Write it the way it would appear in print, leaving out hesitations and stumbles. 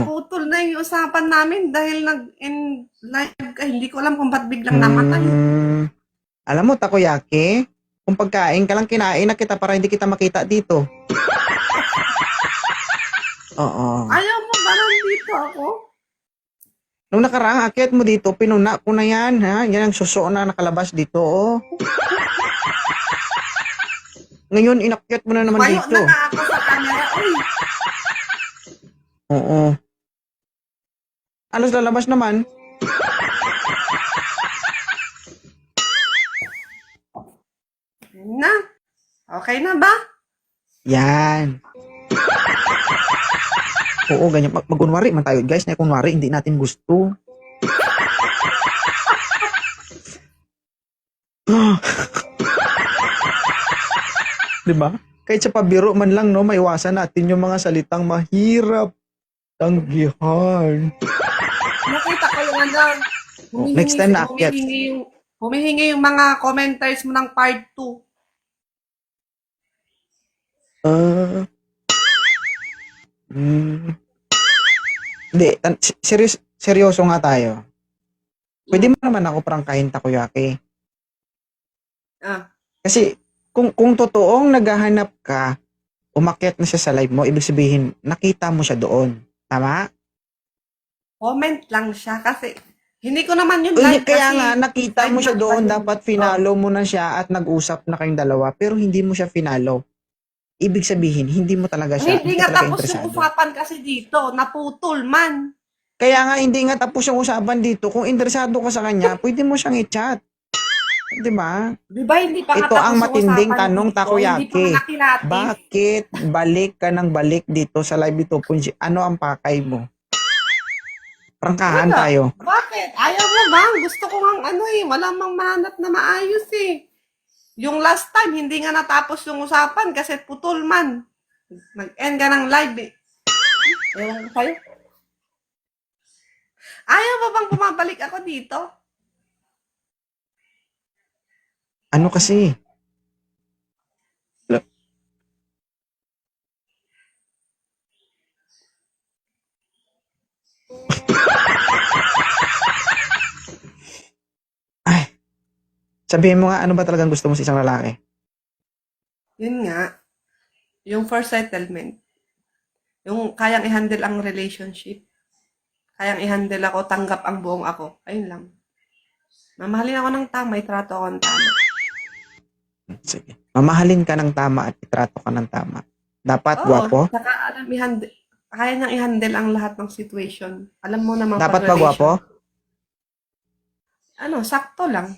naputol na yung usapan namin dahil nag-in live ka. Hindi ko alam kung ba't biglang namatay. Alam mo, takoyaki, kung pagkain ka lang, kinain na kita para hindi kita makita dito. Oo. Ayaw mo ba nandito ako? Nung nakarang, akyat mo dito, pinuna ko na yan, ha? Yan ang suso na nakalabas dito, oh. Ngayon, inakyat mo na naman Tumayo dito. na nga ako sa camera. Uy, Oo. Alos lalabas naman. na. Okay na ba? Yan. Oo, ganyan. Mag-kunwari man tayo, guys, na kunwari, hindi natin gusto. Diba? Kahit sa pabiro man lang, no, maiwasan natin yung mga salitang mahirap. Tanggihan. Nakita ko yung ano. Next time na akyat. Humihingi yung mga commenters mo ng part 2. Hindi, seryoso nga tayo. Pwede mo naman ako prangkahin, takoyaki. Kasi, kung totoong naghahanap ka, umakyat na siya sa live mo, ibig sabihin, nakita mo siya doon. Tama? Comment lang siya kasi hindi ko naman yun Hindi, live kaya kasi nga, nakita mo siya live doon, na- dapat finalo mo na siya at nag-usap na kayong dalawa, pero hindi mo siya finalo. Ibig sabihin, hindi mo talaga siya, Hindi hindi ka nga talaga tapos yung interesado. usapan kasi dito. Naputol man. Kaya nga, hindi nga tapos yung usapan dito. Kung interesado ka sa kanya, pwede mo siyang i-chat. Di ba? Di ba hindi pa nga Ito tapos ang yung matinding usapan tanong, dito? Hindi pa takoyaki. nga nakilatis. Bakit balik ka ng balik dito sa live ito? Ano ang pakay mo? Prangkahan Wala. tayo. Bakit? Ayaw mo ba? Gusto ko nga wala mang mahanap na maayos eh. Yung last time, hindi nga natapos yung usapan kasi putol man. Nag-end ka ng live eh. Ewan ko sa'yo. Ayaw mo bang bumabalik ako dito? Ano kasi? Ay, sabihin mo nga, ano ba talagang gusto mo sa isang lalaki? Yun nga. Yung first settlement. Yung kayang i-handle ang relationship. Kayang i-handle ako, tanggap ang buong ako. Ayun lang. Mamahalin ako ng tama, itrato ako ng tama. Sige. Mamahalin ka ng tama at itrato ka ng tama. Dapat Oo, gwapo? saka kaya niyang i-handle ang lahat ng situation. Alam mo naman Dapat pag pa gwapo? sakto lang.